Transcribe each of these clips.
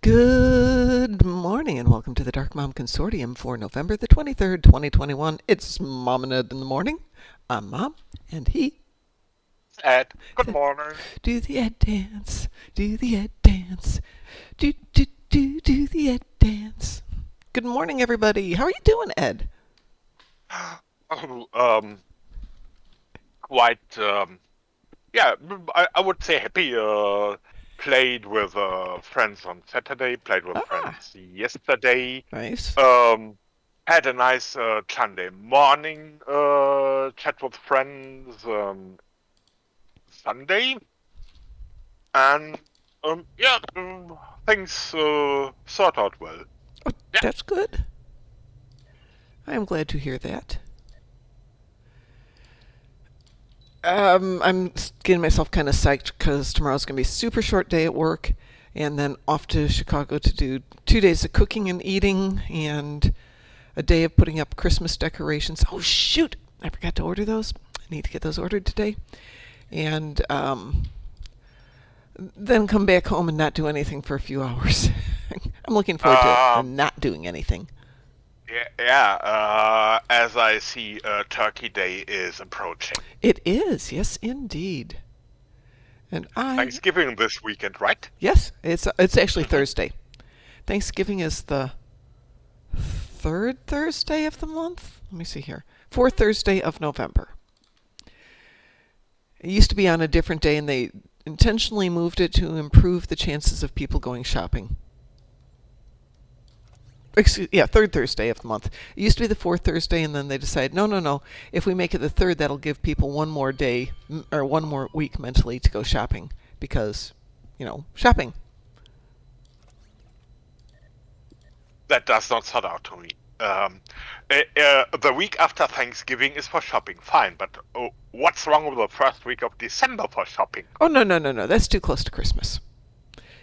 Good morning and welcome to the Darkmom Consortium for November the 23rd, 2021. It's Mom and Ed in the morning. I'm Mom and he. Ed, good morning. Do the Ed dance, do the Ed dance, do the Ed dance. Good morning, everybody. How are you doing, Ed? Oh, quite, yeah, I would say happy. Played with friends on Saturday, played with Ah, friends yesterday. nice. Had a nice Sunday morning chat with friends Sunday. And, yeah, things sort out well. Oh, Yeah. that's good. I am glad to hear that. I'm getting myself kind of psyched because tomorrow's going to be a super short day at work, and then off to Chicago to do 2 days of cooking and eating, and a day of putting up Christmas decorations. Oh shoot! I forgot to order those. I need to get those ordered today, and then come back home and not do anything for a few hours. I'm looking forward to Um, not doing anything. yeah, as I see, Turkey Day is approaching. It is, yes, indeed. And Thanksgiving this weekend, right? yes, it's actually Mm-hmm. Thursday. Thanksgiving is the third Thursday of the month. Let me see here. Fourth Thursday of November. It used to be on a different day, and they intentionally moved it to improve the chances of people going shopping. Third Thursday of the month. It used to be the fourth Thursday, and then they decided, no. If we make it the third, that'll give people one more day or one more week mentally to go shopping because, shopping. That does not sort out to me. The week after Thanksgiving is for shopping, fine, but what's wrong with the first week of December for shopping? Oh, no. That's too close to Christmas.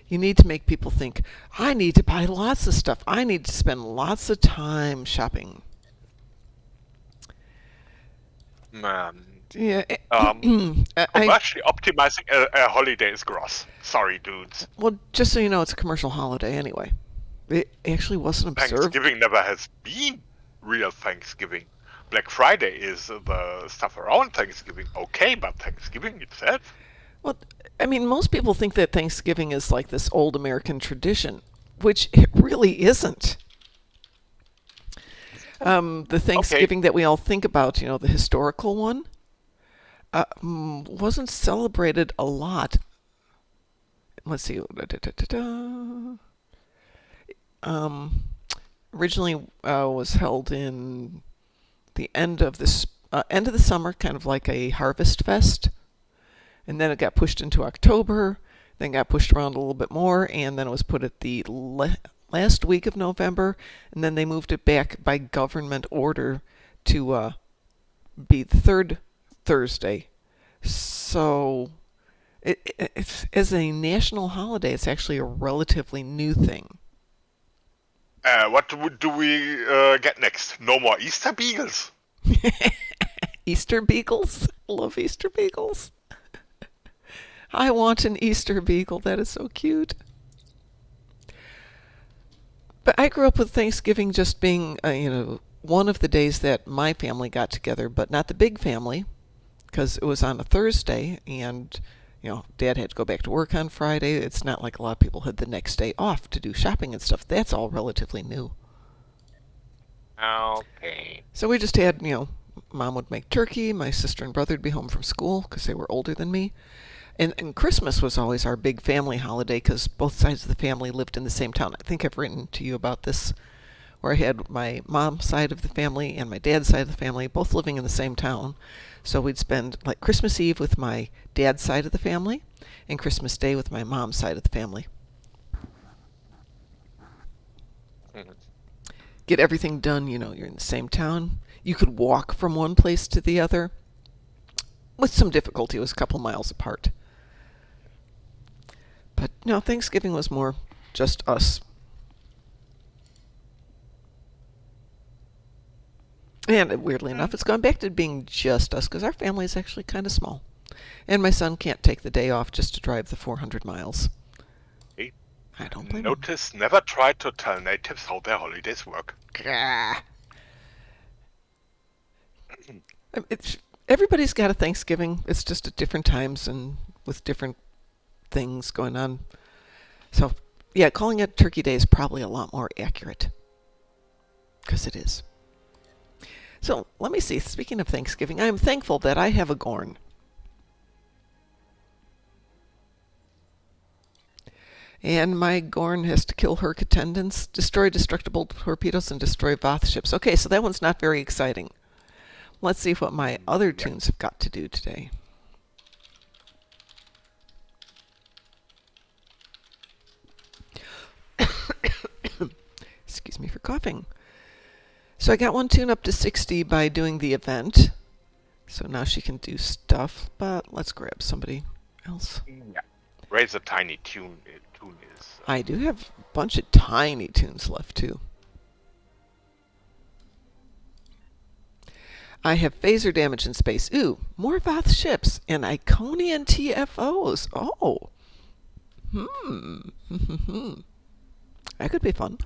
You need to make people think, I need to buy lots of stuff. I need to spend lots of time shopping. Man, Yeah. I commercially optimizing a holiday is gross. Sorry, dudes. Well, just so you know, it's a commercial holiday anyway. It actually wasn't observed. Thanksgiving never has been real Thanksgiving. Black Friday is the stuff around Thanksgiving, okay, but Thanksgiving itself? Well, I mean, most people think that Thanksgiving is like this old American tradition, which it really isn't. The Okay. Thanksgiving that we all think about, the historical one, wasn't celebrated a lot. Let's see. Um, Originally was held in the end of the summer, kind of like a harvest fest, and then it got pushed into October, then got pushed around a little bit more, and then it was put at the last week of November, and then they moved it back by government order to be the third Thursday. So, as a national holiday, it's actually a relatively new thing. What do we get next? No more Easter beagles? Easter beagles? Love Easter beagles. I want an Easter beagle. That is so cute. But I grew up with Thanksgiving just being, one of the days that my family got together, but not the big family, because it was on a Thursday, and Dad had to go back to work on Friday. It's not like a lot of people had the next day off to do shopping and stuff. That's all relatively new. Okay. So we just had, Mom would make turkey. My sister and brother would be home from school because they were older than me. And Christmas was always our big family holiday because both sides of the family lived in the same town. I think I've written to you about this, where I had my mom's side of the family and my dad's side of the family both living in the same town. So we'd spend like Christmas Eve with my dad's side of the family and Christmas Day with my mom's side of the family. Mhm. Get everything done, you're in the same town. You could walk from one place to the other. With some difficulty, it was a couple miles apart. But no, Thanksgiving was more just us. And weirdly enough, it's gone back to being just us because our family is actually kind of small. And my son can't take the day off just to drive the 400 miles. Okay. I don't blame Notice never try to tell natives how their holidays work. him. Everybody's got a Thanksgiving. It's just at different times and with different things going on. So, yeah, calling it Turkey Day is probably a lot more accurate. Because it is. So, let me see. Speaking of Thanksgiving, I am thankful that I have a Gorn. And my Gorn has to kill Herc attendants, destroy destructible torpedoes, and destroy Voth ships. Okay, so that one's not very exciting. Let's see what my other tunes have got to do today. Excuse me for coughing. So I got one tune up to 60 by doing the event. So now she can do stuff, but let's grab somebody else. Yeah. Raise a tiny tune. Tune is. I do have a bunch of tiny tunes left too. I have phaser damage in space. Ooh, more Voth ships and Iconian TFOs. Oh. That could be fun.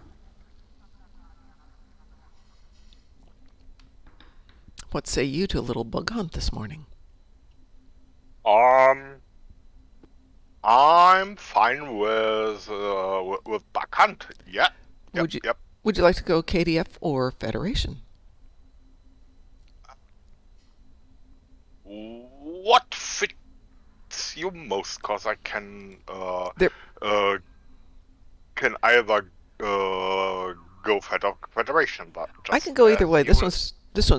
What say you to a little bug hunt this morning? I'm fine with bug hunt. Yeah. Yep. Would you like to go KDF or Federation? What fits you most? Cause I can either go Federation, but just, I can go either way. This one's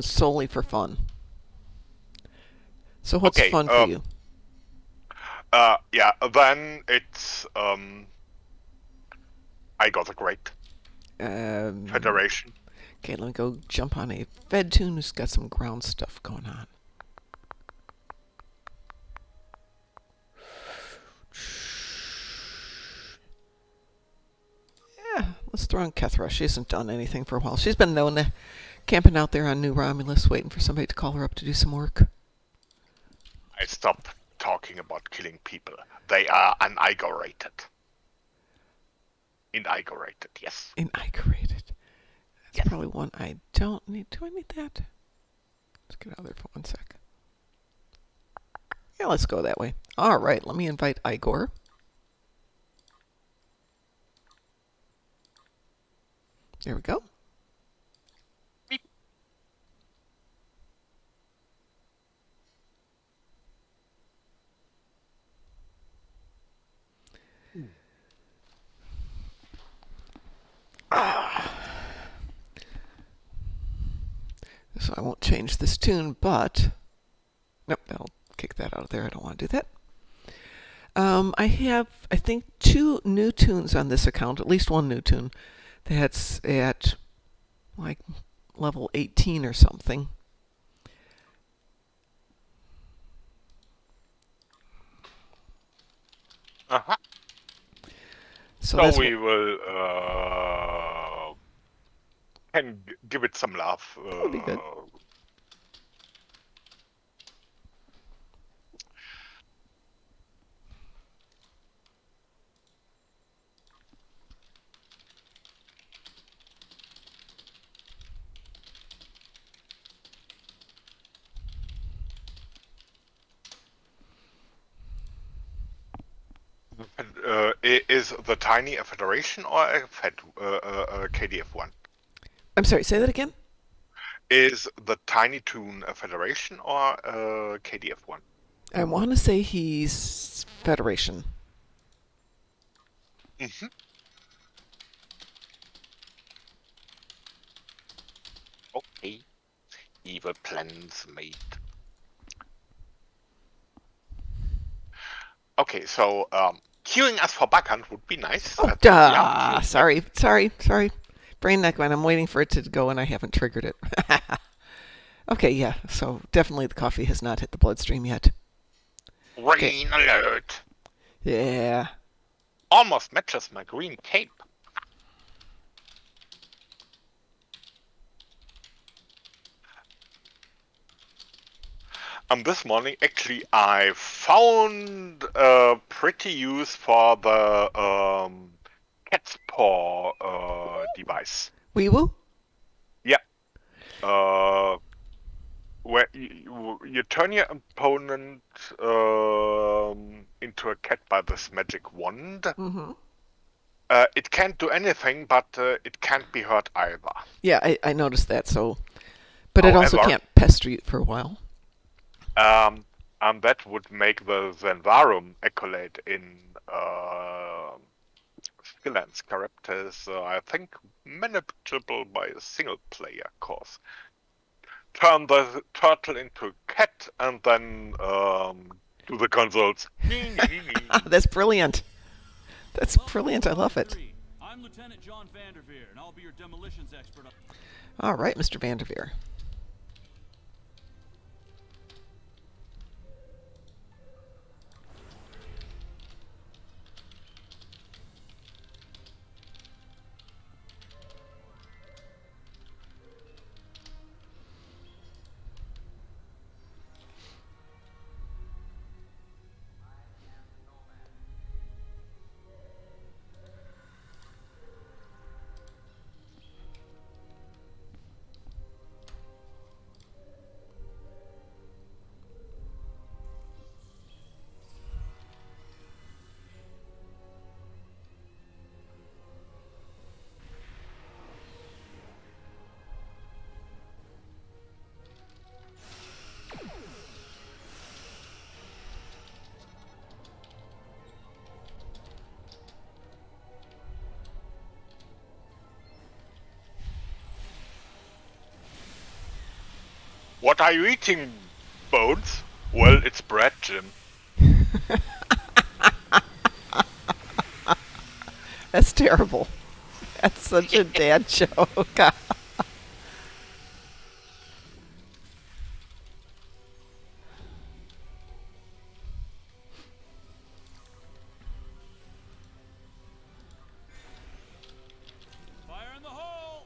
solely for fun. So what's fun for you? Yeah, then it's I got a great Federation. Okay, let me go jump on a Fed tune who's got some ground stuff going on. Yeah, let's throw on Kethra. She hasn't done anything for a while. She's been known to camping out there on New Romulus, waiting for somebody to call her up to do some work. I stopped talking about killing people. They are inaugurated. Inaugurated, yes. Inaugurated. That's probably one I don't need. Do I need that? Let's get out of there for 1 sec. Yeah, let's go that way. All right, let me invite Igor. There we go. Beep. So I won't change this tune, but nope, that'll kick that out of there. I don't want to do that. I have, I think, 2 new tunes on this account, at least one new tune that's at like level 18 or something. Uh-huh. So we will can give it some love. That'll be good. Is the tiny a Federation or a KDF1? I'm sorry, say that again? Is the tiny tune a Federation or a KDF1? I want to say he's Federation. Mm-hmm. Okay. Evil plans made. Okay, so queuing us for bug hunt would be nice. Oh, duh. Sorry. Brain neck man, I'm waiting for it to go and I haven't triggered it. Okay, yeah, so definitely the coffee has not hit the bloodstream yet. Rain alert. Yeah. Almost matches my green cape. This morning, actually, I found a pretty use for the cat's paw device. Weewoo? Yeah. Where you turn your opponent into a cat by this magic wand. Mm-hmm. It can't do anything, but it can't be hurt either. Yeah, I noticed that. So, but it also However, can't pester you for a while. And that would make the Zenvarum accolade in freelance characters, I think, manageable by a single player course. Turn the turtle into a cat and then do the consoles. That's brilliant. That's brilliant. I love it. I'm Lieutenant John Vanderveer, and I'll be your demolitions expert. All right, Mr. Vanderveer. What are you eating, Bones? Well, it's bread, Jim. That's terrible. That's such a dad joke. Fire in the hole!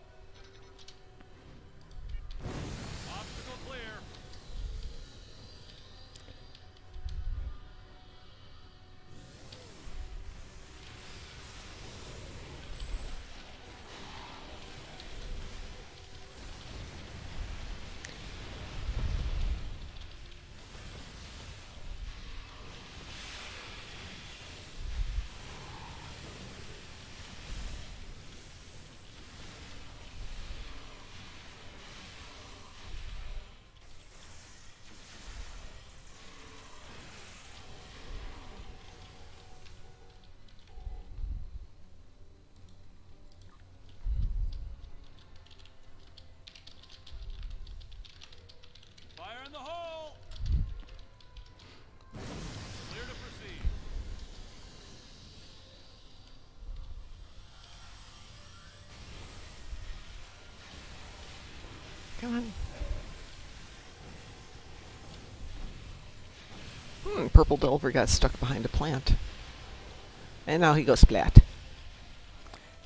Obstacle clear. Fire in the hole! Clear to proceed. Come on. Purple Delver got stuck behind a plant. And now he goes splat.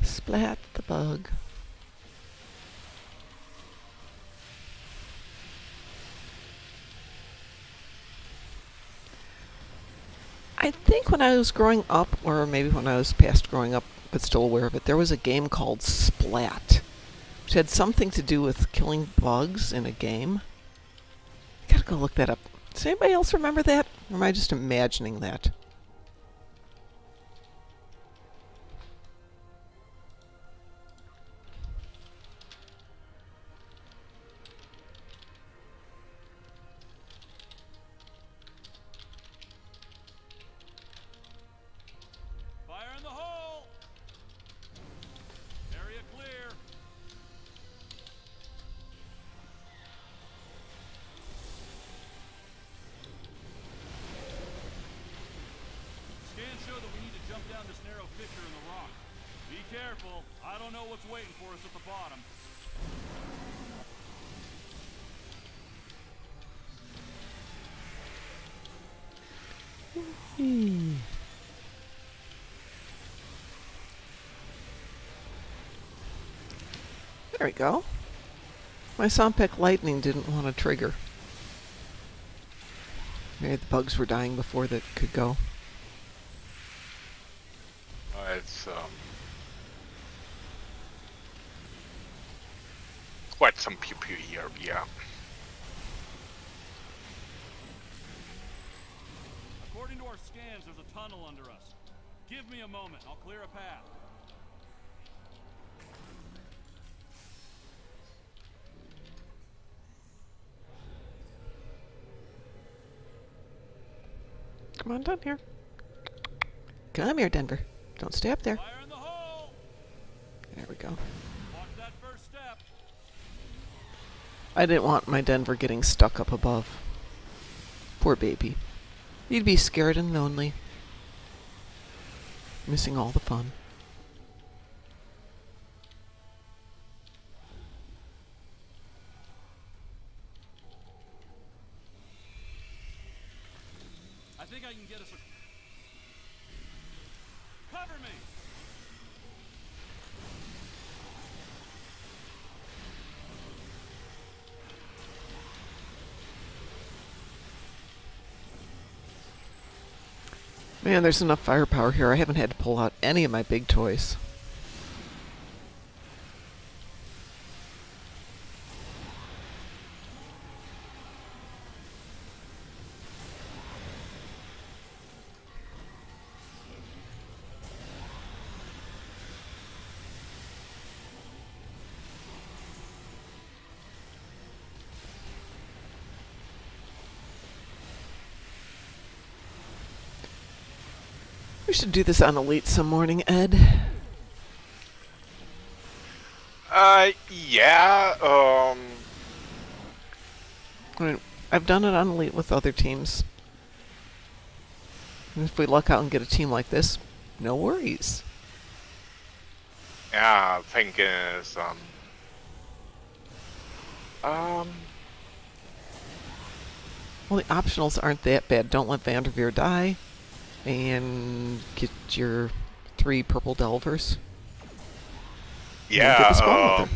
Splat the bug. I think when I was growing up, or maybe when I was past growing up but still aware of it, there was a game called Splat, which had something to do with killing bugs in a game. I gotta go look that up. Does anybody else remember that? Or am I just imagining that? Fire in the hole! Area clear. Scans show that we need to jump down this narrow fissure in the rock. Be careful. I don't know what's waiting for us at the bottom. There we go. My Sompek Lightning didn't want to trigger. Maybe the bugs were dying before that could go. It's get some pew pew here, yeah. According to our scans, there's a tunnel under us. Give me a moment. I'll clear a path. Come on down here. Come here, Denver. Don't stay up there. Fire in the hole! There we go. Watch that first step. I didn't want my Denver getting stuck up above. Poor baby. He'd be scared and lonely. Missing all the fun. I think I can get us a... Cover me! Man, there's enough firepower here. I haven't had to pull out any of my big toys. We should do this on Elite some morning, Ed. Yeah, I mean, I've done it on Elite with other teams. And if we luck out and get a team like this, no worries. yeah, thing is, Well, the optionals aren't that bad. Don't let Vanderveer die. And get your 3 purple delvers. Get the spawn with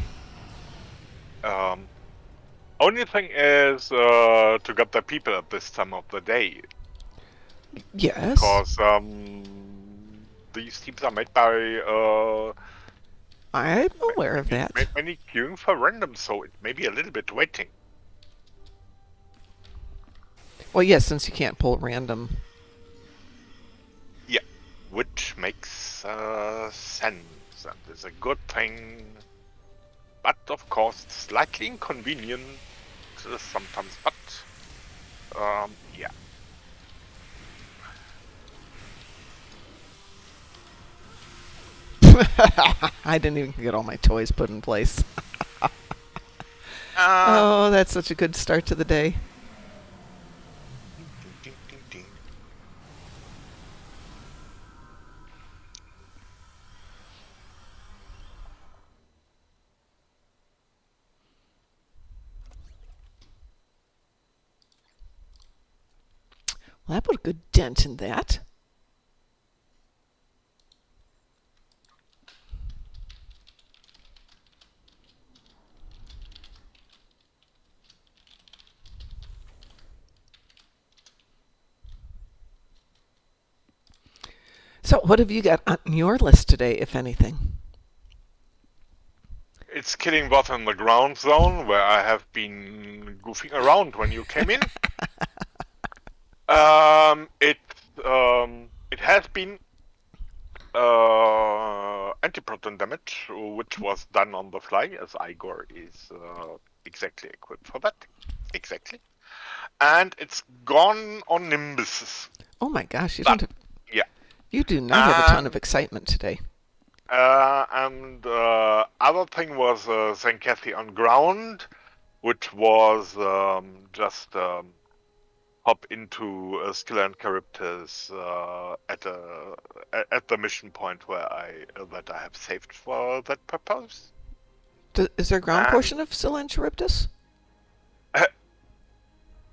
her. only thing is, to get the people at this time of the day. Yes. Because, these teams are made by, I'm aware of that. many queuing for random, so it may be a little bit waiting. Well, yes, since you can't pull at random. Yeah, which makes sense and is a good thing. But of course, it's slightly inconvenient sometimes. But yeah. I didn't even get all my toys put in place. Oh, that's such a good start to the day. Ding, ding, ding. Well, that put a good dent in that. So, what have you got on your list today, if anything? It's killing bots in the ground zone where I have been goofing around when you came in. It has been anti-proton damage, which was done on the fly, as Igor is exactly equipped for that. Exactly. And it's gone on Nimbuses. Oh my gosh, you That- don't have, Yeah. you do not have a ton of excitement today. And other thing was Zenkathy on ground, which was just hop into Scylla and Charybdis at the mission point where I have saved for that purpose. Is there a ground portion of Scylla and Charybdis?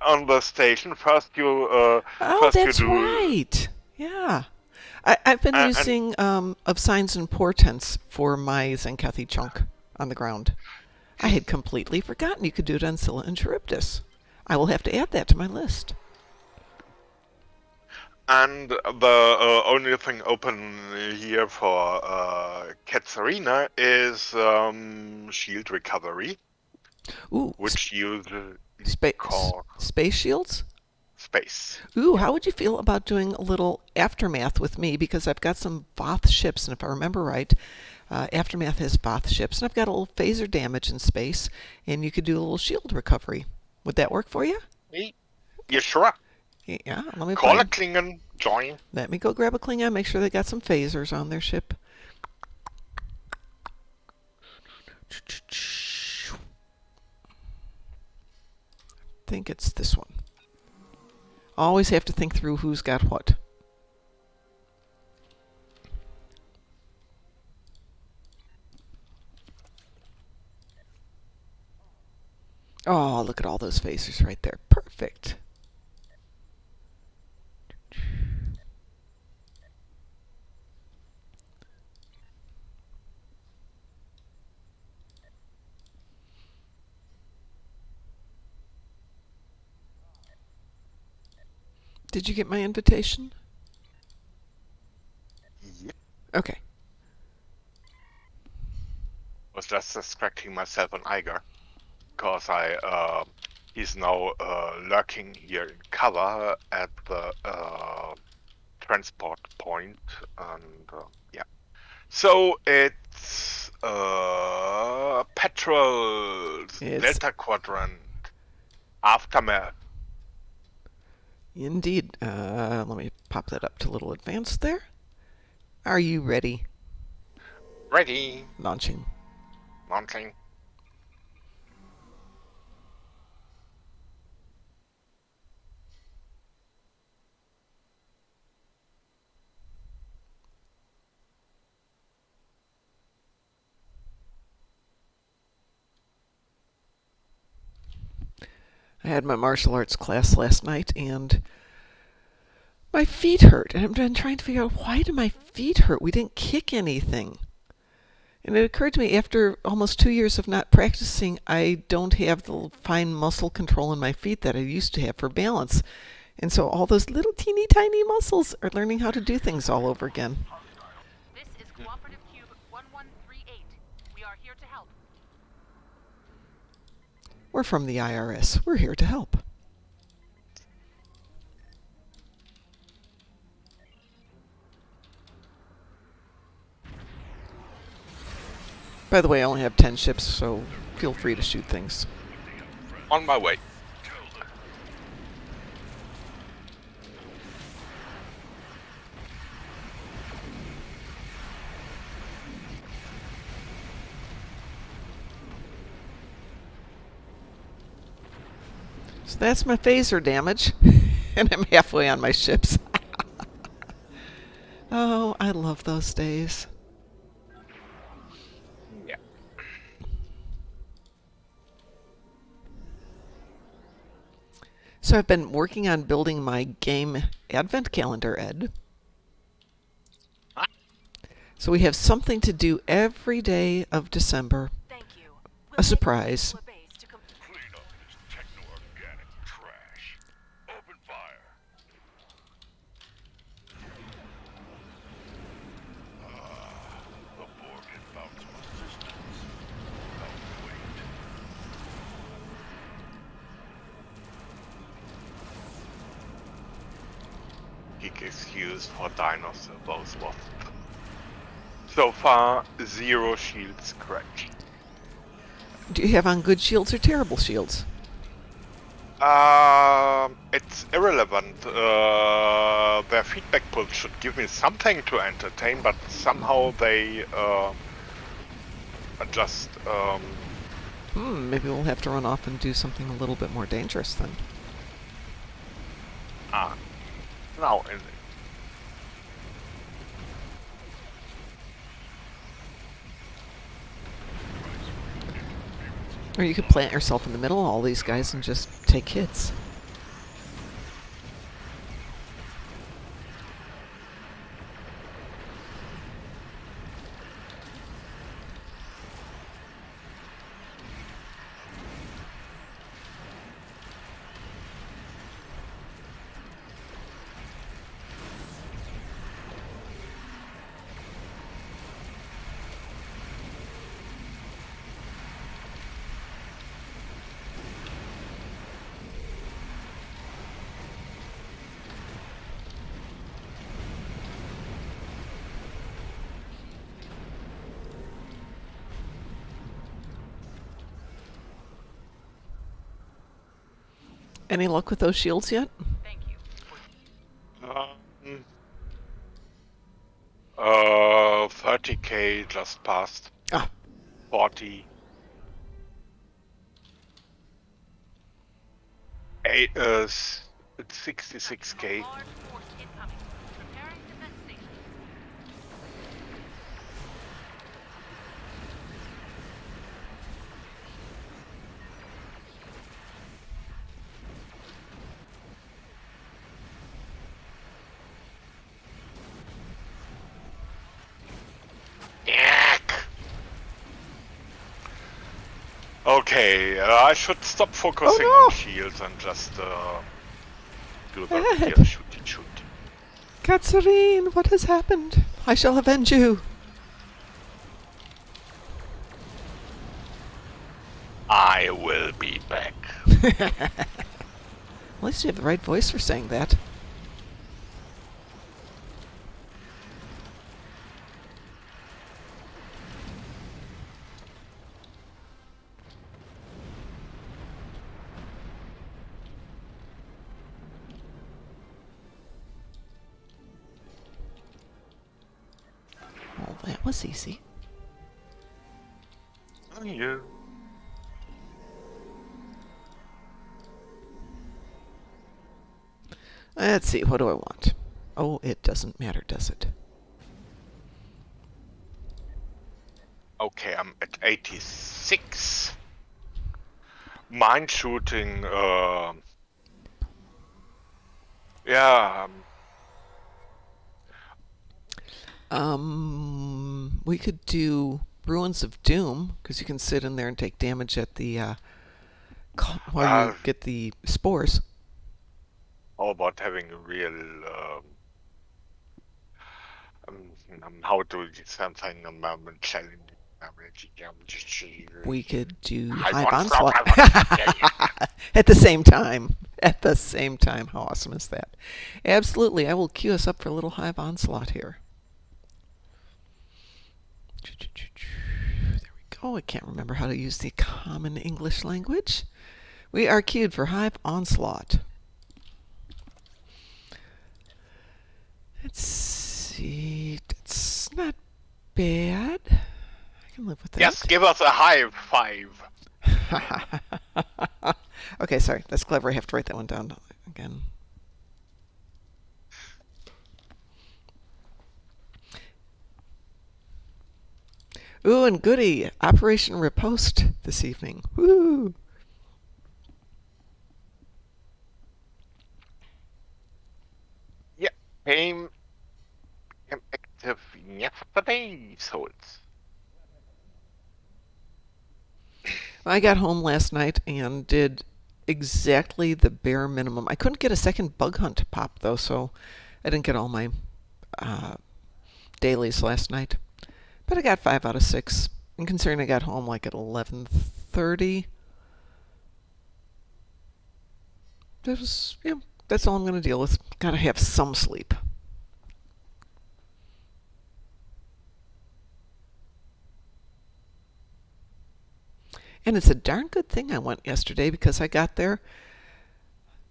On the station, first you Oh, first that's you do right. Yeah. I've been using of signs and portents for my Zenkathy chunk on the ground. I had completely forgotten you could do it on Scylla and Charybdis. I will have to add that to my list. And the only thing open here for Cat's Arena is shield recovery. Ooh, which you call space shields? space. Ooh, how would you feel about doing a little aftermath with me? Because I've got some Voth ships, and if I remember right, aftermath has Voth ships, and I've got a little phaser damage in space, and you could do a little shield recovery. Would that work for you? Yeah, sure. Yeah, let me Call a find. Klingon, join. Let me go grab a Klingon, make sure they got some phasers on their ship. I think it's this one. Always have to think through who's got what. Oh, look at all those phasers right there. Perfect. Did you get my invitation? Yep. Okay. Was just distracting myself on Iger, because he's now lurking here in cover at the transport point, and yeah. So it's Petrol Delta Quadrant Aftermath. Indeed. Let me pop that up to a little advanced there. Are you ready? Ready. Launching. Launching. I had my martial arts class last night, and my feet hurt. And I've been trying to figure out, why do my feet hurt? We didn't kick anything. And it occurred to me, after almost 2 years of not practicing, I don't have the fine muscle control in my feet that I used to have for balance. And so all those little teeny tiny muscles are learning how to do things all over again. This is Cooperative Cube 1138. We are here to help. We're from the IRS. We're here to help. By the way, I only have 10 ships, so feel free to shoot things. On my way. So that's my phaser damage, and I'm halfway on my ships. Oh, I love those days. Yeah. So I've been working on building my game advent calendar, Ed. So we have something to do every day of December. Thank you. A surprise. Clean up this techno-organic trash. Open fire. The Borg had found some resistance. Now wait. Geek excuse for dinosaurs was so far 0 shield scratch. Do you have on good shields or terrible shields? It's irrelevant. Their feedback pulse should give me something to entertain, but somehow they just Maybe we'll have to run off and do something a little bit more dangerous then. now Or you could plant yourself in the middle of all these guys and just take hits. Any luck with those shields yet? Thank you. 30k just passed. Ah, 40. 66k. Large force incoming. Preparing defense stations. Yuck. Okay, I should stop focusing on shields and just do the real shooty shoot. Katharine, what has happened? I shall avenge you. I will be back. At least you have the right voice for saying that. Well, that was easy. Oh, yeah. Let's see, what do I want? Oh, it doesn't matter, does it? Okay, I'm at 86. Mine shooting, yeah, We could do Ruins of Doom, because you can sit in there and take damage at the, while you get the spores. how about having a real, how to do something, challenge. We could do Hive Hive Onslaught. Onslaught. At the same time. At the same time. How awesome is that? Absolutely. I will queue us up for a little Hive Onslaught here. There we go. I can't remember how to use the common English language. We are queued for Hive Onslaught. Let's see. That's not bad. I can live with that. Yes, give us a high five. Okay, sorry. That's clever. I have to write that one down again. Ooh, and goody. Operation Riposte this evening. Woo! Yeah, became active yesterday, so it's... I got home last night and did exactly the bare minimum. I couldn't get a second bug hunt pop, though, so I didn't get all my dailies last night. But I got 5 out of 6. And considering I got home like at 11:30, that's all I'm going to deal with. Got to have some sleep. And it's a darn good thing I went yesterday, because I got there.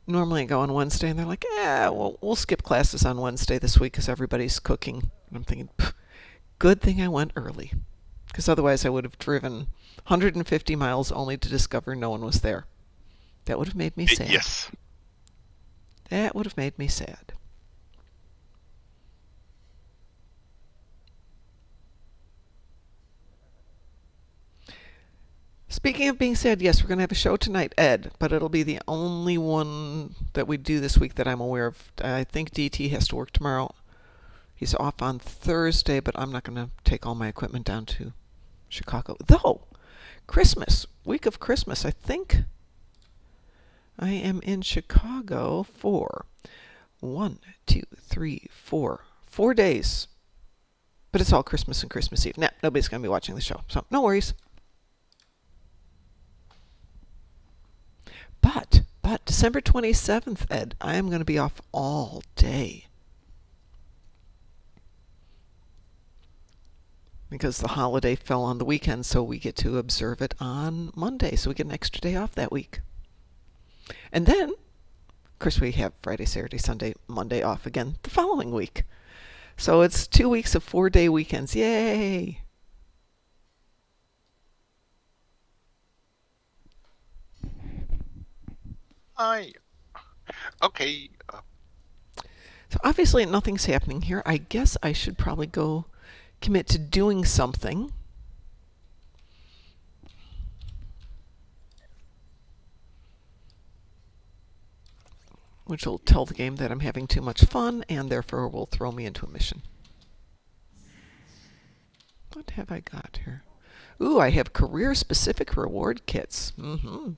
Normally I go on Wednesday, and they're like, we'll skip classes on Wednesday this week because everybody's cooking. And I'm thinking, good thing I went early, because otherwise I would have driven 150 miles only to discover no one was there. That would have made me sad. Yes. That would have made me sad. Speaking of being sad, yes, we're going to have a show tonight, Ed, but it'll be the only one that we do this week that I'm aware of. I think DT has to work tomorrow. He's off on Thursday, but I'm not going to take all my equipment down to Chicago. Though, Christmas, week of Christmas, I think I am in Chicago for 4 days. But it's all Christmas and Christmas Eve. Nah, nobody's going to be watching the show, so no worries. But December 27th, Ed, I am going to be off all day. Because the holiday fell on the weekend, so we get to observe it on Monday. So we get an extra day off that week. And then Of course, we have Friday, Saturday, Sunday, Monday off again the following week. So it's 2 weeks of 4-day weekends. Yay! Okay. So obviously nothing's happening here. I guess I should probably go commit to doing something. Which will tell the game that I'm having too much fun and therefore will throw me into a mission. What have I got here? Ooh, I have career-specific reward kits. New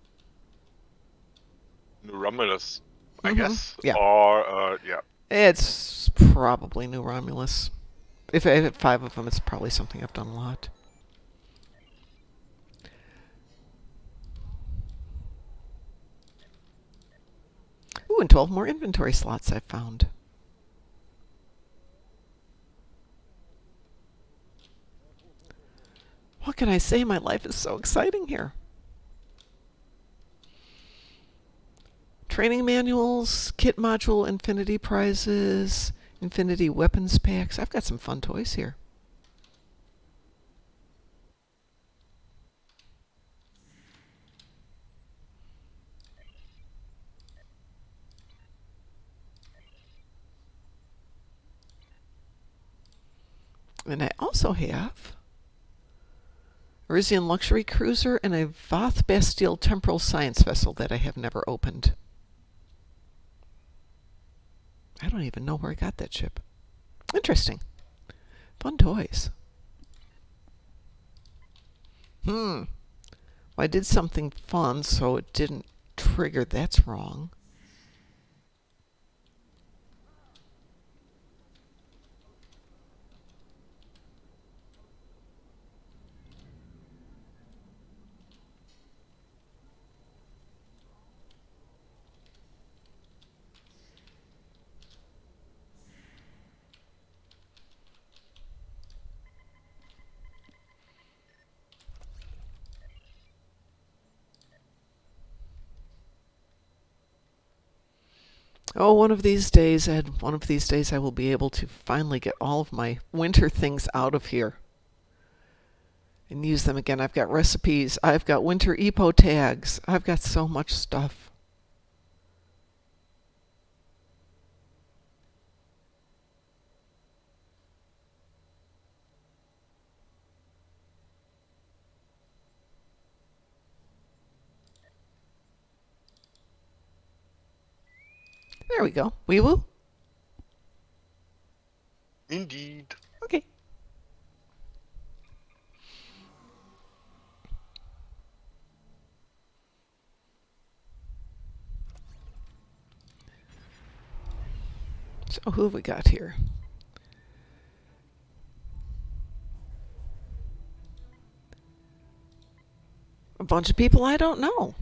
Romulus, I Mhm, guess. yeah. Or, yeah. It's probably New Romulus. If I have 5 of them, it's probably something I've done a lot. Ooh, and 12 more inventory slots I've found. What can I say? My life is so exciting here. Training manuals, kit module, infinity prizes, infinity weapons packs. I've got some fun toys here. And I also have a Rizian luxury cruiser and a Voth Bastille temporal science vessel that I have never opened. I don't even know where I got that ship. Interesting. Fun toys. Well, I did something fun, so it didn't trigger. That's wrong. Oh, one of these days, Ed, one of these days I will be able to finally get all of my winter things out of here and use them again. I've got recipes. I've got winter EPO tags. I've got so much stuff. There we go. Wee woo. Indeed. Okay. So who have we got here? A bunch of people I don't know.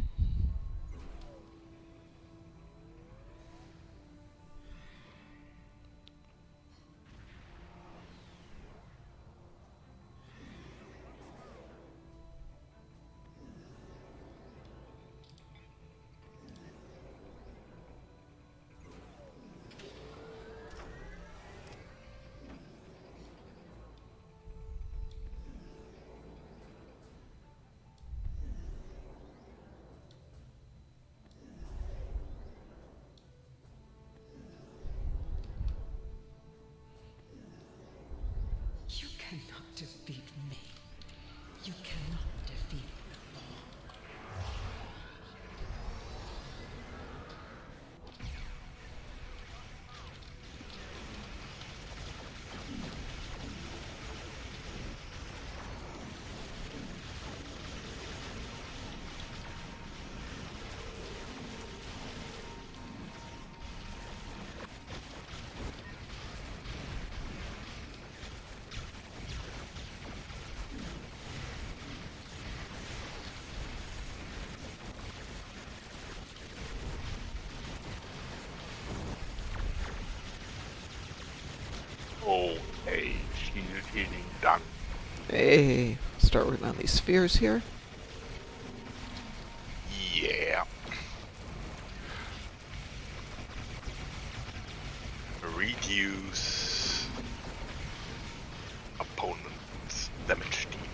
You cannot defeat me. You cannot defeat the law. Oh, hey, shield healing done. Hey, start working on these spheres here. Yeah. reduce opponent's damage dealers.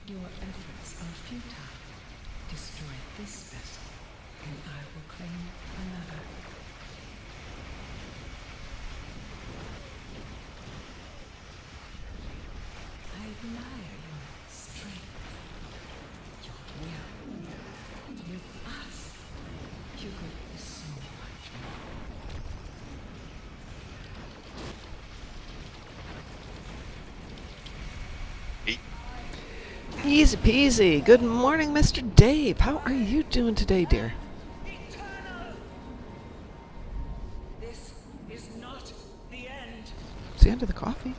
Your efforts are futile. Destroy this vessel, and I will claim another. I admire your strength, your will. With us, you could be so much more. Easy peasy. Good morning, Mr. Dave. How are you doing today, dear? This is not the end. It's the end of the coffee.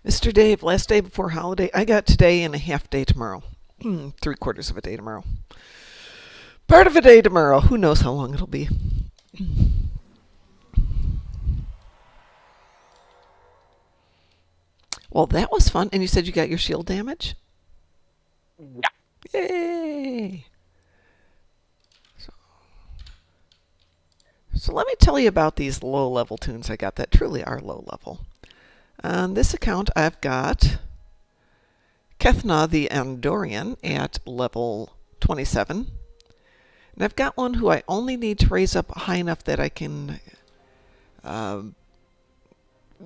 Mr. Dave, last day before holiday. I got today and a half day tomorrow. 3/4 of a day tomorrow. Part of a day tomorrow. Who knows how long it'll be. Well, that was fun. And you said you got your shield damage? Yeah. Yay! So let me tell you about these low-level tunes I got that truly are low-level. On this account, I've got Ryn the Andorian at level 27. And I've got one who I only need to raise up high enough that I can...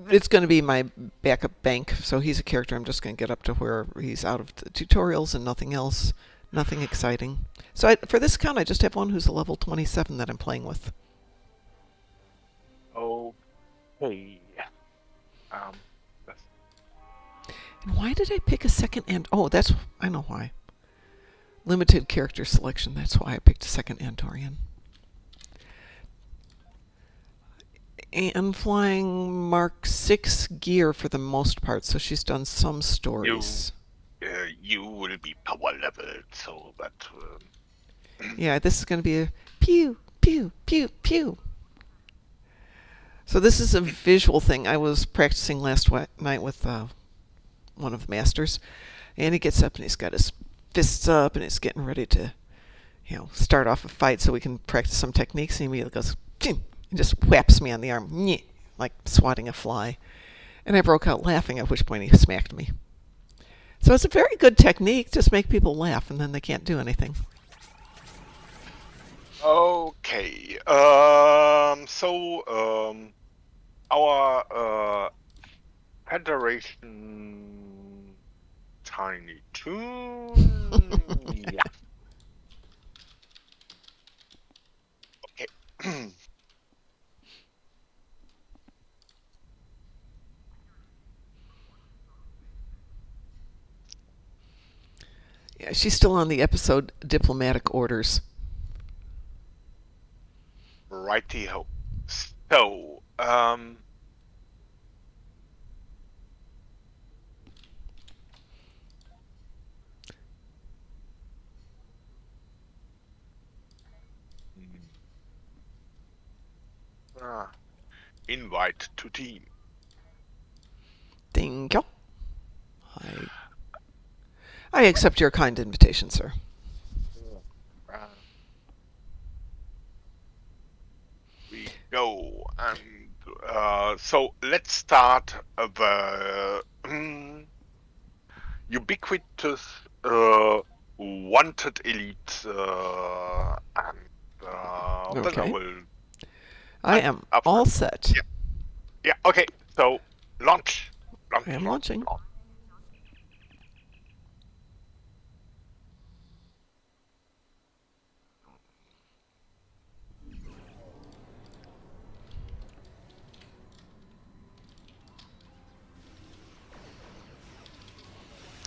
it's going to be my backup bank, so he's a character I'm just going to get up to where he's out of the tutorials and nothing else, nothing exciting. So for this account, I just have one who's a level 27 that I'm playing with. Okay. And why did I pick a second and... Oh, I know why. Limited character selection, that's why I picked a second Andorian. And flying Mark 6 gear for the most part, so she's done some stories. You will be power leveled, so that... Yeah, this is going to be a pew, pew, pew, pew. So this is a visual thing. I was practicing last night with one of the masters, and he gets up and he's got his fists up and he's getting ready to, start off a fight so we can practice some techniques. And he immediately goes, and just whaps me on the arm, like swatting a fly. And I broke out laughing, at which point he smacked me. So it's a very good technique, just make people laugh, and then they can't do anything. Okay. Our Federation Tiny Toon. Yeah. Okay. She's still on the episode Diplomatic Orders. Righty-ho. So, invite to team. Thank you. I accept your kind invitation, sir. We go, and so let's start the ubiquitous wanted elite, and then I Okay. will. I am up all front. set. Yeah. Yeah. Okay. So launch. I am launching.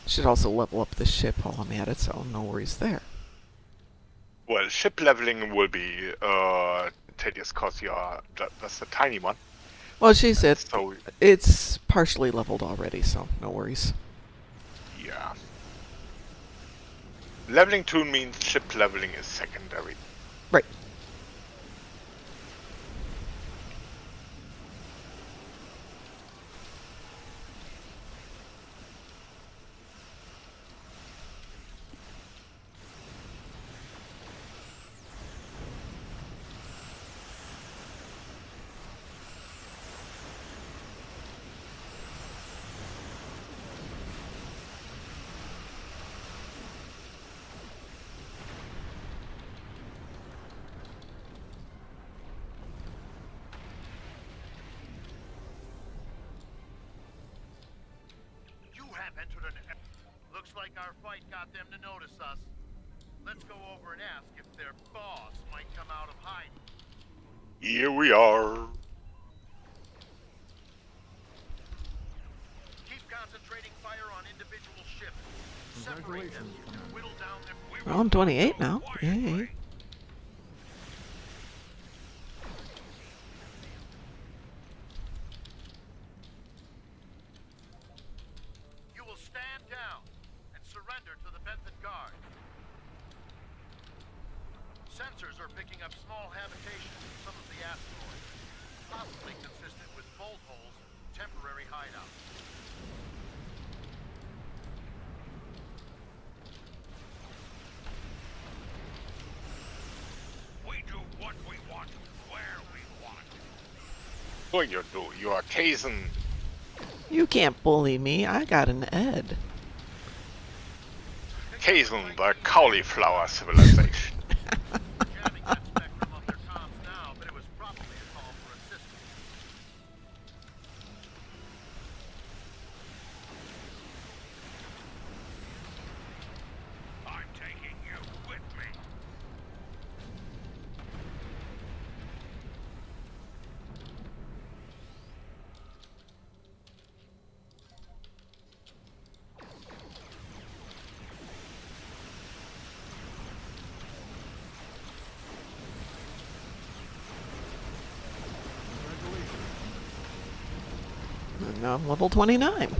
Should also level up the ship while I'm at it, so no worries there. Well, ship leveling will be tedious because you're just a tiny one. Well, she's it. So It's partially leveled already, so no worries. yeah. Leveling 2 means ship leveling is secondary. Right. Looks like our fight got them to notice us. Let's go over and ask if their boss might come out of hiding. Here we are. Keep concentrating fire on individual ships. Separate them. Whittle down their... Well, I'm 28 now. Yay. You will stand down and surrender to the Benthen Guard. Sensors are picking up small habitation in some of the asteroids, possibly consistent with bolt holes, temporary hideouts. We do what we want, where we want. What you do? You are Kazan. You can't bully me. I got an Ed. Kazan, the cauliflower civilization. Jamming that spectrum of their comms now, but it was probably a call for assistance. I'm taking you with me. And now I'm level 29. Excellent work.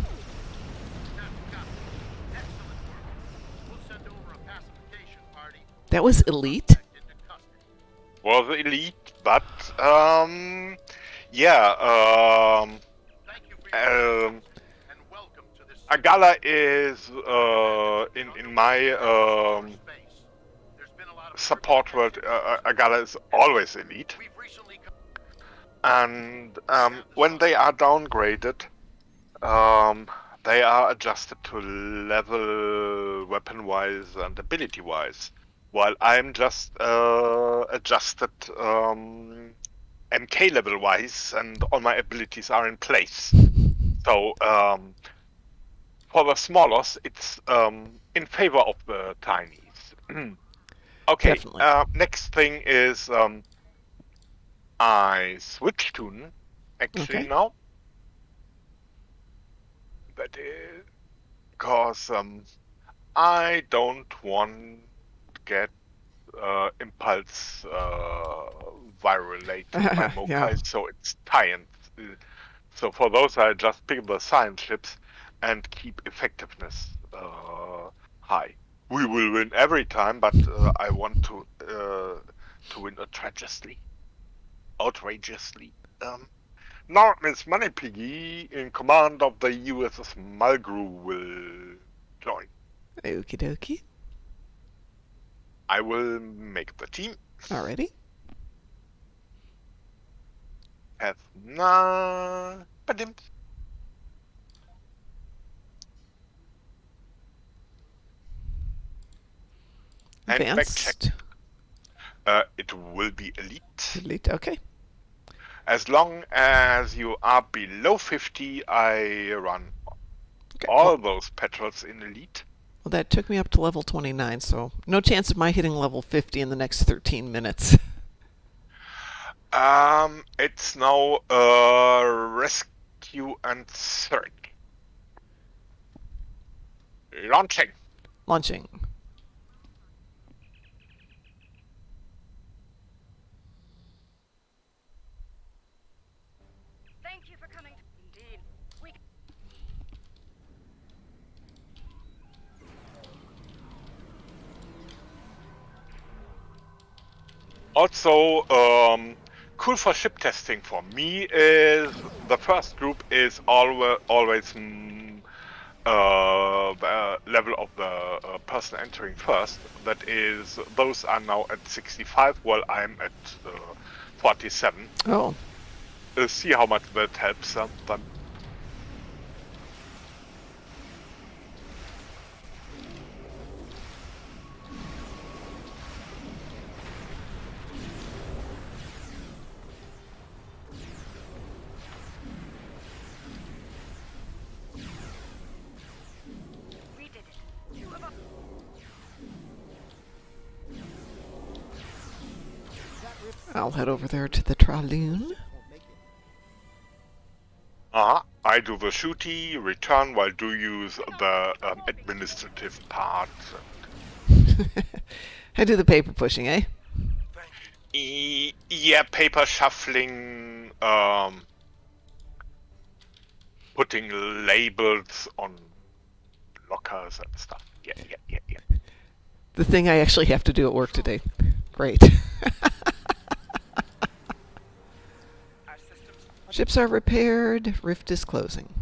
We'll send over a pacification party. That was elite? Into custody. Was elite, but yeah, Thank you for your and welcome to this Agala is in my space. There's been a lot of support world. Agala is always elite, We've recently and when they are downgraded, they are adjusted to level weapon-wise and ability-wise, while I'm just adjusted MK level-wise, and all my abilities are in place. So for the smallers, it's in favor of the tinies. Okay, Definitely. next thing is I switch tune actually Okay. now. That is because I don't want to get impulse violated by Mokai, Yeah. so it's science. So for those, I just pick the science chips and keep effectiveness high. We will win every time, but I want to win outrageously. Now Miss Money Piggy, in command of the USS Mulgrew, will join. Okie dokie. I will make the team. Alrighty. Have na badimp. And back check. Advanced. It will be elite. Elite. Okay. As long as you are below 50, I run Okay. all those patrols in elite. Well, that took me up to level 29, so no chance of my hitting level 50 in the next 13 minutes. It's now rescue and search. Launching. Launching. Thank you for coming. Indeed. We Also, cool for ship testing for me is the first group is always the level of the person entering first. That is, those are now at 65 while I'm at 47. Oh. See how much that helps them. we did it. Two of us. I'll head over there to the Traloon. I do the shooty, return while do use the administrative part. I do the paper pushing, eh? Yeah, paper shuffling, putting labels on lockers and stuff. Yeah. The thing I actually have to do at work today. Great. Ships are repaired. Rift is closing.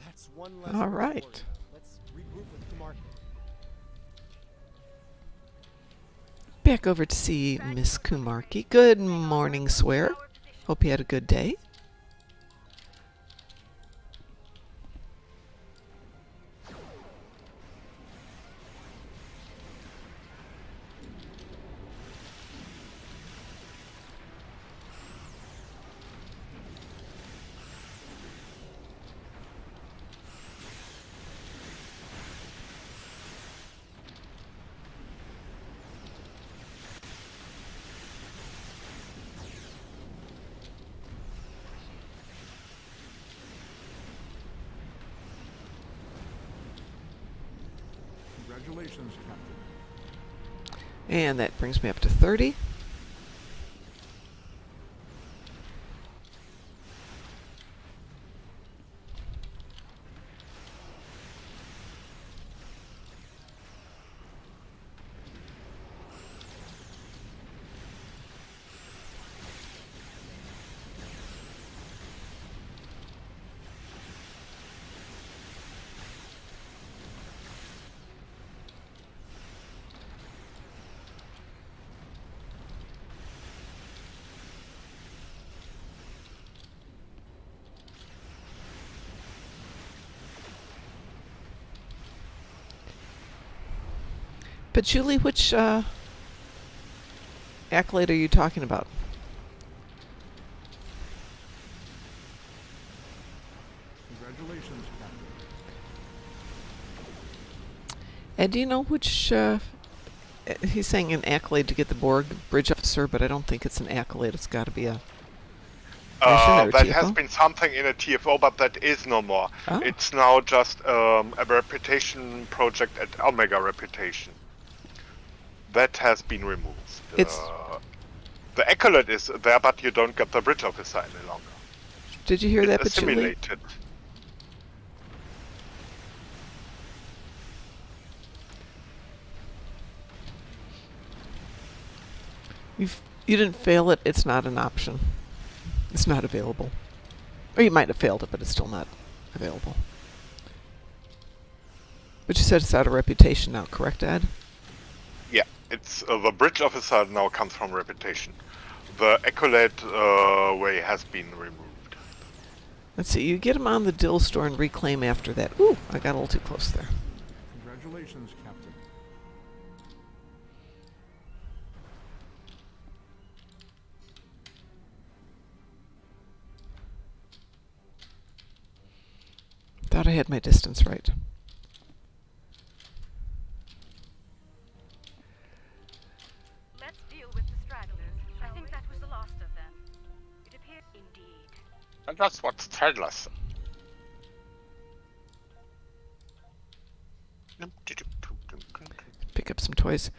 That's one less All work right. for you. Let's regroup with Kumarki. Back over to see Miss Kumarki. Good morning, Swear. Hope you had a good day. Congratulations, Captain. And that brings me up to 30. But Julie, which accolade are you talking about? Congratulations, Captain. And do you know which... he's saying an accolade to get the Borg bridge officer, but I don't think it's an accolade. It's got to be a... Mission or That has TFO? been something in a TFO, but that is no more. Oh. It's now just a reputation project at Omega Reputation. That has been removed. The Accolade is there, but you don't get the bridge officer any longer. Did you hear that, It's Patchouli? assimilated. You didn't fail it. It's not an option. It's not available. Or you might have failed it, but it's still not available. But you said it's out of reputation now, correct, Ed? Yeah, it's the bridge officer now comes from reputation. The Accolade way has been removed. Let's see. You get him on the Dill store and reclaim after that. Ooh, I got a little too close there. Congratulations, Captain. Thought I had my distance right. Let's deal with the stragglers. I think that was the last of them. It appears indeed. And that's what's Tedless. Pick up some toys.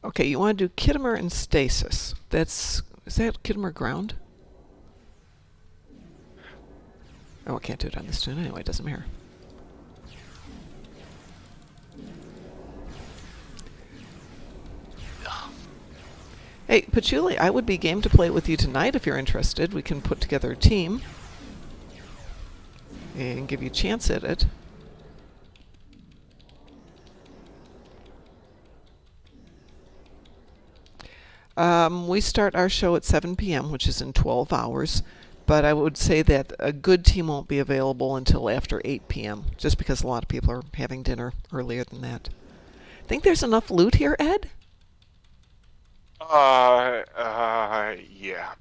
Okay, you want to do Kittimer and Stasis. Is that Kittimer ground? Oh, I can't do it on this tune anyway. It doesn't matter. Hey, Patchouli, I would be game to play with you tonight if you're interested. We can put together a team and give you a chance at it. We start our show at 7 p.m., which is in 12 hours. But I would say that a good team won't be available until after 8 p.m., just because a lot of people are having dinner earlier than that. Think there's enough loot here, Ed? Yeah.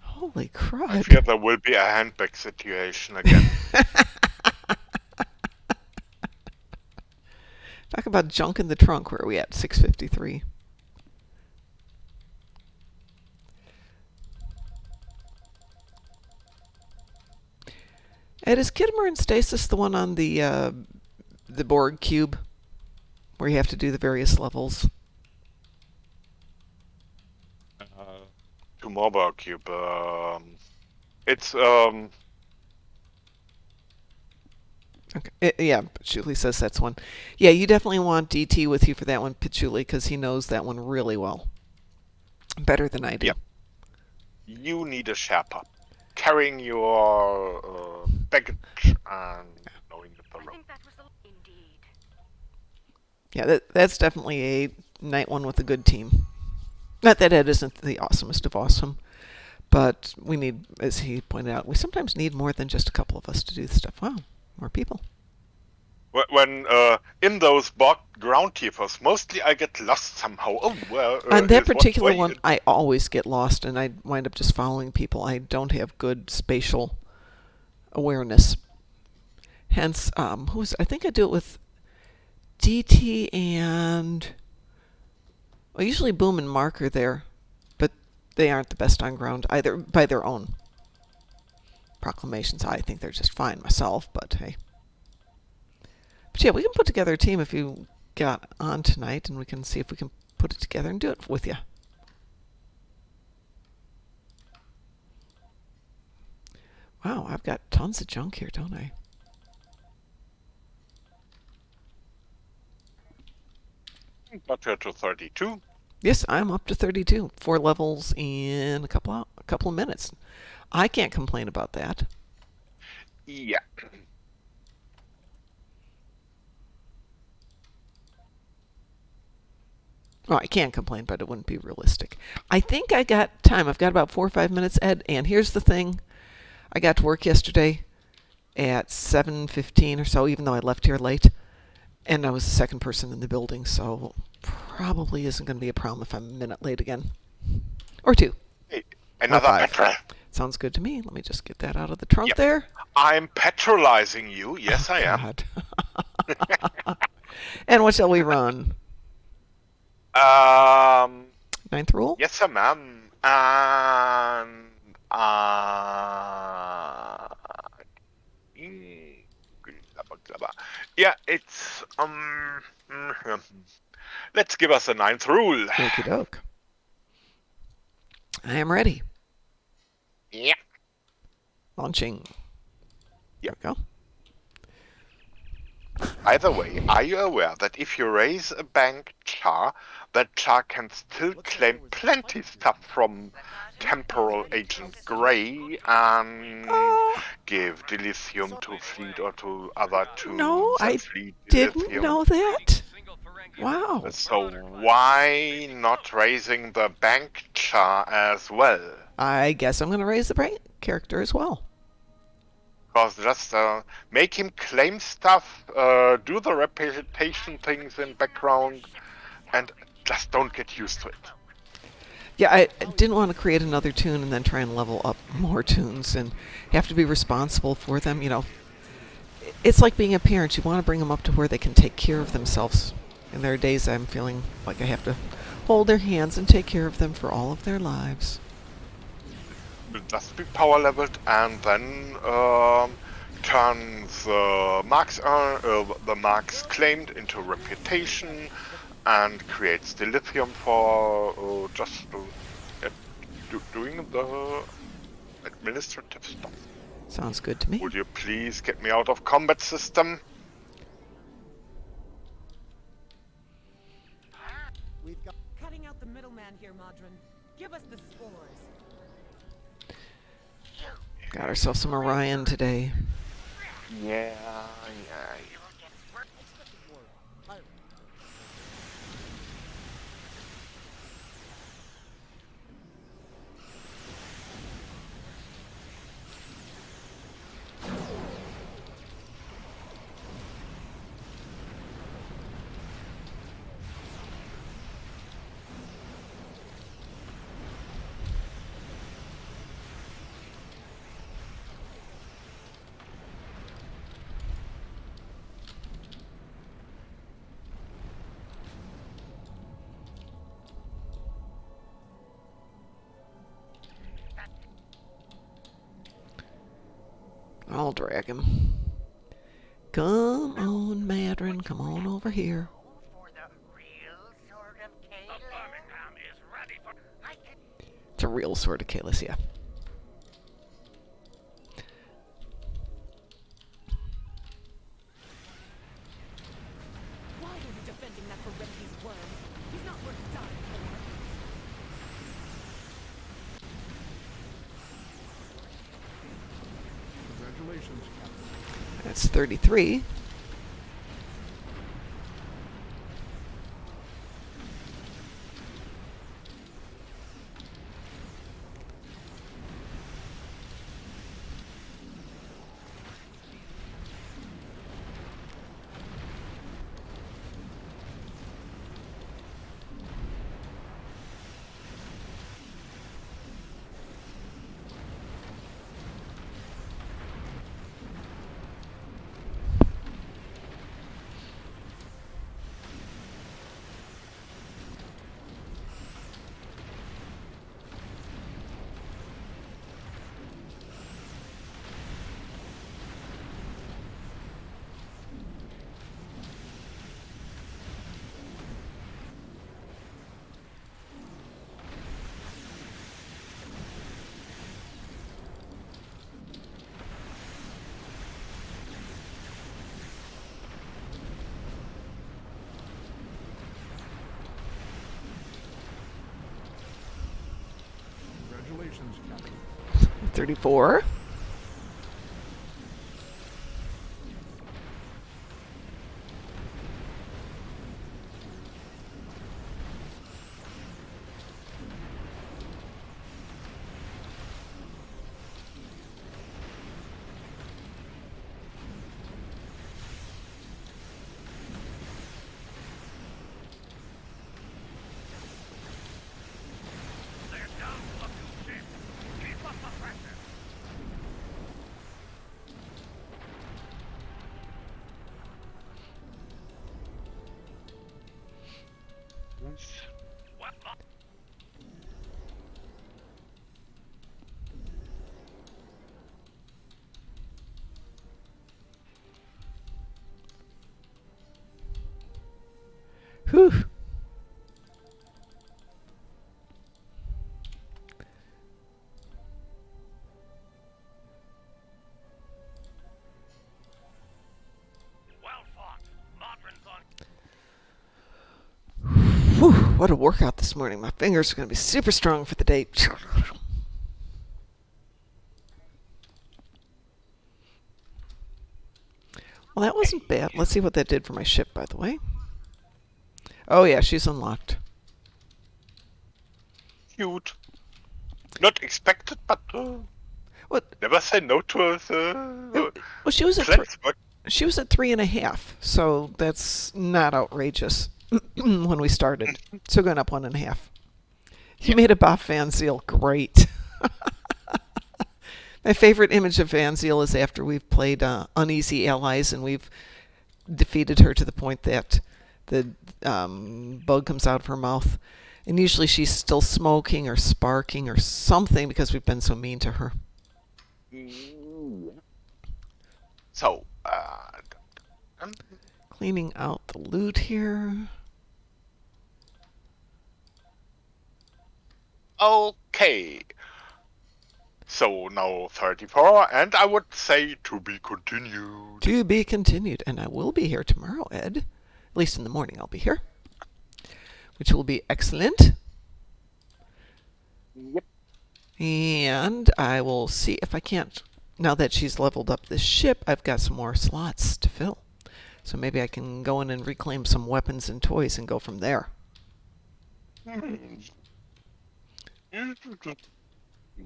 Holy I crud. fear there will be a handbag situation again. Talk about junk in the trunk. Where are we at? 653. Ed, is Kittimer and Stasis the one on the Borg cube, where you have to do the various levels? To Mobile Cube. It's Okay. Yeah, Patchouli says that's one. Yeah, you definitely want DT with you for that one, Patchouli, because he knows that one really well. Better than I do. Yep. You need a Sherpa. Carrying your baggage and knowing the I road. think that was the indeed. Yeah, that's definitely a night one with a good team. Not that Ed isn't the awesomest of awesome, but we need, as he pointed out, we sometimes need more than just a couple of us to do the stuff. Wow, more people. When in those bog ground TFOs, mostly I get lost somehow. Oh, well. On that is what particular way one, it- I always get lost, and I wind up just following people. I don't have good spatial awareness. Hence, I think I do it with DT and... Well, usually Boom and Mark are there, but they aren't the best on ground either by their own proclamations. I think they're just fine myself, but hey. But yeah, we can put together a team if you got on tonight, and we can see if we can put it together and do it with you. Wow, I've got tons of junk here, don't I? Got you to 32. Yes, I'm up to 32. 4 levels in a couple of minutes. I can't complain about that. Yeah. Well, I can complain, but it wouldn't be realistic. I think I got time. I've got about 4 or 5 minutes, Ed. And here's the thing. I got to work yesterday at 7:15 or so, even though I left here late. And I was the second person in the building, so probably isn't going to be a problem if I'm a minute late again. Or 2. Hey, another 5. petrol. Sounds good to me. Let me just get that out of the trunk Yep. there. I'm petrolizing you. Yes, I am. God. And what shall we run? 9th rule? Yes, sir, ma'am. And yeah, it's let's give us a 9th rule. Okie doke. I am ready. Yeah. Launching. Yeah. There we go. Either way, are you aware that if you raise a bank char, that char can still claim plenty stuff from Temporal Agent Grey and give dilithium to Fleet or to other tunes No, and I Fleet didn't dilithium? know that. Wow. So why not raising the bank char as well? I guess I'm going to raise the brain character as well. Because just make him claim stuff, do the reputation things in background, and just don't get used to it. Yeah, I didn't want to create another tune and then try and level up more tunes and have to be responsible for them. You know, it's like being a parent. You want to bring them up to where they can take care of themselves. And there are days I'm feeling like I have to hold their hands and take care of them for all of their lives. Just be power leveled and then turn the marks claimed into reputation and creates the lithium for just doing the administrative stuff. Sounds good to me. Would you please get me out of combat system? We've got Cutting out the middleman here, Modron. Give us the spores. Got ourselves some Orion today. Yeah. more pirate. I'll drag him. Come on, Madron, come on over here. For the real sort of Caleb. Birmingham is ready for. I can. It's a real sort of Kalis, yeah. Why are you defending that Ferenti's worm? He's not worth dying for. Congratulations, Captain. That's 33. Congratulations, Captain. 34. They're down to a few ships. Keep up the pressure. Whew. Well fought. Modron's on. Whew, what a workout this morning. My fingers are going to be super strong for the day. Well, that wasn't bad. Let's see what that did for my ship, by the way. Oh, yeah, she's unlocked. Cute. Not expected, but What? never say no to us. Well, she was at Let's work. she was at 3.5, so that's not outrageous when we started. So going up 1.5. You made a buff Van Ziel great. My favorite image of Van Ziel is after we've played Uneasy Allies and we've defeated her to the point that the bug comes out of her mouth. And usually she's still smoking or sparking or something because we've been so mean to her. So, Cleaning out the loot here. okay. So now 34, and I would say to be continued. To be continued. And I will be here tomorrow, Ed. At least in the morning I'll be here. Which will be excellent. Yep. And I will see if I can't, now that she's leveled up this ship, I've got some more slots to fill. So maybe I can go in and reclaim some weapons and toys and go from there.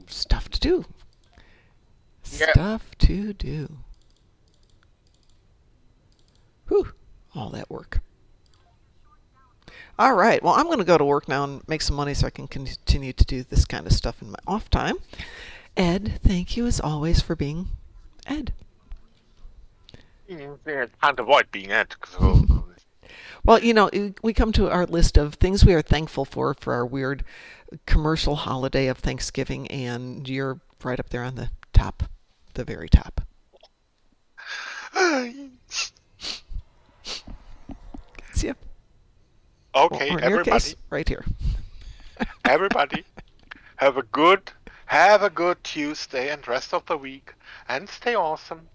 Stuff to do. Yeah. Stuff to do. Whew. All that work. All right. Well, I'm going to go to work now and make some money so I can continue to do this kind of stuff in my off time. Ed, thank you as always for being Ed. Can't avoid being Ed. So. Well, you know, we come to our list of things we are thankful for our weird commercial holiday of Thanksgiving, and you're right up there on the top, the very top. That's you. Okay, Or in your everybody. case, right here. Everybody, have a good Tuesday and rest of the week, and stay awesome.